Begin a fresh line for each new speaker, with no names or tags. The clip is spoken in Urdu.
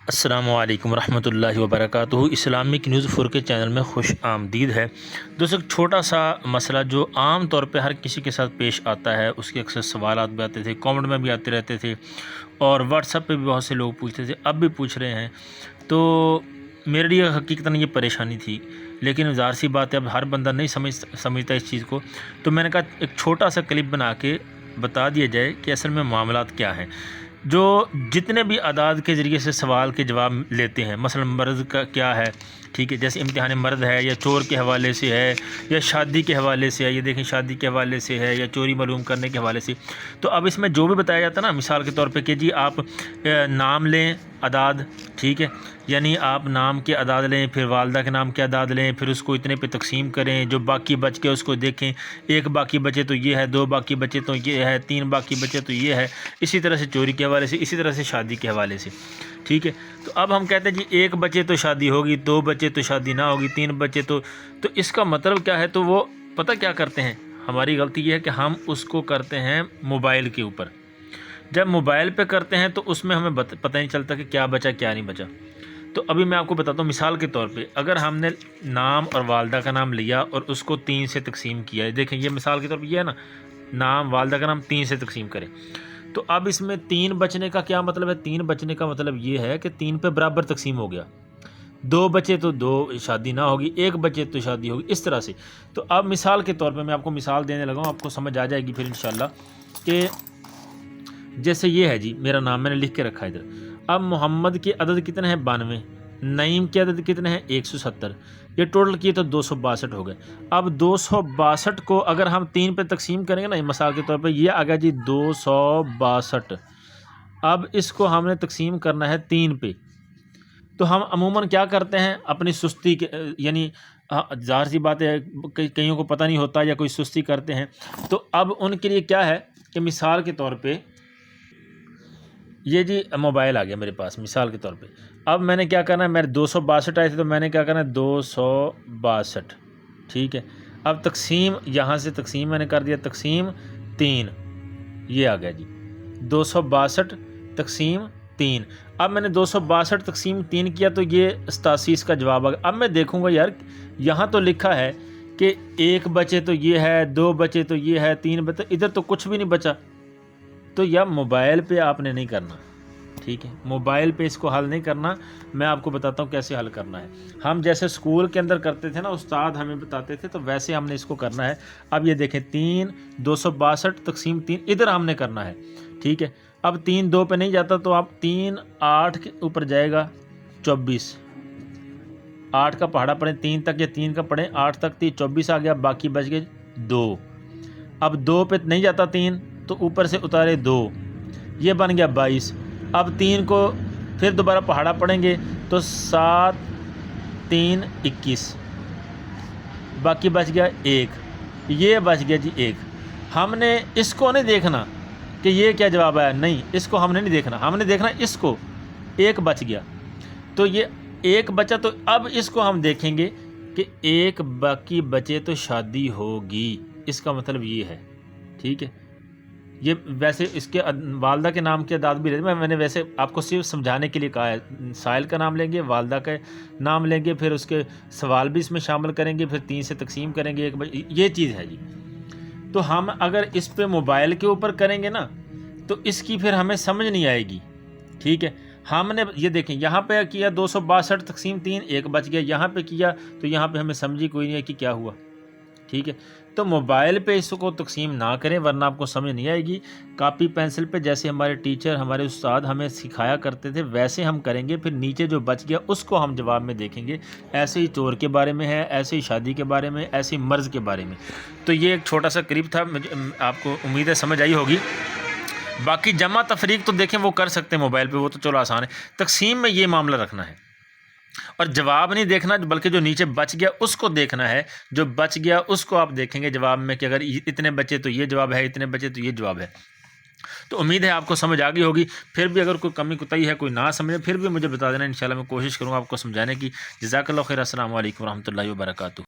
السلام علیکم ورحمۃ اللہ وبرکاتہ۔ اسلامک نیوز 4 کے چینل میں خوش آمدید ہے دوستو۔ ایک چھوٹا سا مسئلہ جو عام طور پہ ہر کسی کے ساتھ پیش آتا ہے، اس کے اکثر سوالات بھی آتے تھے، کامنٹ میں بھی آتے رہتے تھے اور واٹس ایپ پہ بھی بہت سے لوگ پوچھتے تھے، اب بھی پوچھ رہے ہیں۔ تو میرے لیے حقیقتاً یہ پریشانی تھی، لیکن ظاہر سی بات ہے اب ہر بندہ نہیں سمجھتا اس چیز کو، تو میں نے کہا ایک چھوٹا سا کلپ بنا کے بتا دیا جائے کہ اصل میں معاملات کیا ہیں۔ جو جتنے بھی اعداد کے ذریعے سے سوال کے جواب لیتے ہیں، مثلا مرض کا کیا ہے، ٹھیک ہے، جیسے امتحان مرض ہے، یا چور کے حوالے سے ہے، یا شادی کے حوالے سے ہے، یہ دیکھیں شادی کے حوالے سے ہے، یا چوری معلوم کرنے کے حوالے سے، تو اب اس میں جو بھی بتایا جاتا ہے نا، مثال کے طور پہ کہ جی آپ نام لیں اعداد، ٹھیک ہے، یعنی آپ نام کے اعداد لیں، پھر والدہ کے نام کے اعداد لیں، پھر اس کو اتنے پہ تقسیم کریں، جو باقی بچ کے اس کو دیکھیں، ایک باقی بچے تو یہ ہے، دو باقی بچے تو یہ ہے، تین باقی بچے تو یہ ہے، اسی طرح سے چوری کے حوالے سے، اسی طرح سے شادی کے حوالے سے، ٹھیک ہے۔ تو اب ہم کہتے ہیں جی ایک بچے تو شادی ہوگی، دو بچے تو شادی نہ ہوگی، تین بچے تو اس کا مطلب کیا ہے؟ تو وہ پتہ کیا کرتے ہیں؟ ہماری غلطی یہ ہے کہ ہم اس کو کرتے ہیں موبائل کے اوپر۔ جب موبائل پہ کرتے ہیں تو اس میں ہمیں پتہ نہیں چلتا کہ کیا بچا کیا نہیں بچا۔ تو ابھی میں آپ کو بتاتا ہوں، مثال کے طور پہ اگر ہم نے نام اور والدہ کا نام لیا اور اس کو 3 سے تقسیم کیا ہے، دیکھیں یہ مثال کے طور پہ یہ ہے نا، نام والدہ کا نام 3 سے تقسیم کریں، تو اب اس میں 3 بچنے کا کیا مطلب ہے؟ 3 بچنے کا مطلب یہ ہے کہ 3 پہ برابر تقسیم ہو گیا، 2 بچے تو 2 شادی نہ ہوگی، 1 بچے تو شادی ہوگی، اس طرح سے۔ تو اب مثال کے طور پہ میں آپ کو مثال دینے لگا ہوں، آپ کو سمجھ آ جائے گی پھر انشاءاللہ، کہ جیسے یہ ہے جی میرا نام میں نے لکھ کے رکھا ہے ادھر۔ اب محمد کے عدد کتنے ہیں؟ 92۔ نعیم کے عدد کتنے ہیں؟ 170۔ یہ ٹوٹل کیے تو 262 ہو گئے۔ اب 262 کو اگر ہم 3 پہ تقسیم کریں گے نا، مثال کے طور پہ یہ آ گیا جی 262۔ اب اس کو ہم نے تقسیم کرنا ہے 3 پہ، تو ہم عموماً کیا کرتے ہیں؟ اپنی سستی کے، یعنی ظاہر سی بات ہے کئیوں کو پتہ نہیں ہوتا یا کوئی سستی کرتے ہیں، تو اب ان کے لیے کیا ہے کہ مثال کے طور پہ یہ جی موبائل آ گیا میرے پاس، مثال کے طور پہ اب میں نے کیا کرنا ہے؟ میرے 262 آئے تھے، تو میں نے کیا کرنا ہے؟ 262، ٹھیک ہے۔ اب تقسیم، یہاں سے تقسیم میں نے کر دیا، تقسیم 3، یہ آ گیا جی 262 تقسیم 3۔ اب میں نے 262 تقسیم 3 کیا تو یہ 87 اس کا جواب آ گیا۔ اب میں دیکھوں گا یار یہاں تو لکھا ہے کہ 1 بچے تو یہ ہے، 2 بچے تو یہ ہے، 3 بچے، ادھر تو کچھ بھی نہیں بچا۔ تو یا موبائل پہ آپ نے نہیں کرنا، ٹھیک ہے، موبائل پہ اس کو حل نہیں کرنا، میں آپ کو بتاتا ہوں کیسے حل کرنا ہے۔ ہم جیسے اسکول کے اندر کرتے تھے نا، استاد ہمیں بتاتے تھے، تو ویسے ہم نے اس کو کرنا ہے۔ اب یہ دیکھیں 262 تقسیم 3 ادھر ہم نے کرنا ہے، ٹھیک ہے۔ اب 3 2 پہ نہیں جاتا، تو اب 3 8 کے اوپر جائے گا 24، 8 کا پہاڑا پڑھیں 3 تک، یا 3 کا پڑھیں 8 تک، 24 آ گیا، باقی بچ گئے 2۔ اب 2 پہ نہیں جاتا 3، تو اوپر سے اتارے 2، یہ بن گیا 22۔ اب 3 کو پھر دوبارہ پہاڑا پڑھیں گے تو 7 3 21، باقی بچ گیا 1، یہ بچ گیا جی 1۔ ہم نے اس کو نہیں دیکھنا کہ یہ کیا جواب آیا، نہیں، اس کو ہم نے نہیں دیکھنا، ہم نے دیکھنا اس کو، 1 بچ گیا، تو یہ 1 بچا، تو اب اس کو ہم دیکھیں گے کہ 1 باقی بچے تو شادی ہوگی، اس کا مطلب یہ ہے، ٹھیک ہے۔ یہ ویسے اس کے والدہ کے نام کے اعداد بھی لیتے، میں نے ویسے آپ کو صرف سمجھانے کے لیے کہا ہے، سائل کا نام لیں گے، والدہ کا نام لیں گے، پھر اس کے سوال بھی اس میں شامل کریں گے، پھر 3 سے تقسیم کریں گے، یہ چیز ہے جی۔ تو ہم اگر اس پہ موبائل کے اوپر کریں گے نا، تو اس کی پھر ہمیں سمجھ نہیں آئے گی، ٹھیک ہے۔ ہم نے یہ دیکھیں یہاں پہ کیا 262 تقسیم 3، 1 بچ گیا، یہاں پہ کیا تو یہاں پہ ہمیں سمجھی کوئی نہیں ہے کہ کیا ہوا، ٹھیک ہے۔ تو موبائل پہ اس کو تقسیم نہ کریں، ورنہ آپ کو سمجھ نہیں آئے گی۔ کاپی پینسل پہ جیسے ہمارے ٹیچر، ہمارے استاد ہمیں سکھایا کرتے تھے، ویسے ہم کریں گے، پھر نیچے جو بچ گیا اس کو ہم جواب میں دیکھیں گے۔ ایسے ہی چور کے بارے میں ہے، ایسے ہی شادی کے بارے میں، ایسے ہی مرض کے بارے میں۔ تو یہ ایک چھوٹا سا کلپ تھا، آپ کو امید ہے سمجھ آئی ہوگی۔ باقی جمع تفریق تو دیکھیں وہ کر سکتے ہیں موبائل پہ، وہ تو چلو آسان ہے، تقسیم میں یہ معاملہ رکھنا ہے، اور جواب نہیں دیکھنا، بلکہ جو نیچے بچ گیا اس کو دیکھنا ہے، جو بچ گیا اس کو آپ دیکھیں گے جواب میں، کہ اگر اتنے بچے تو یہ جواب ہے، اتنے بچے تو یہ جواب ہے۔ تو امید ہے آپ کو سمجھ آ گئی ہوگی۔ پھر بھی اگر کوئی کمی کوتاہی ہے، کوئی نہ سمجھے، پھر بھی مجھے بتا دینا، انشاءاللہ میں کوشش کروں گا آپ کو سمجھانے کی۔ جزاک اللہ خیر۔ السلام علیکم ورحمۃ اللہ وبرکاتہ۔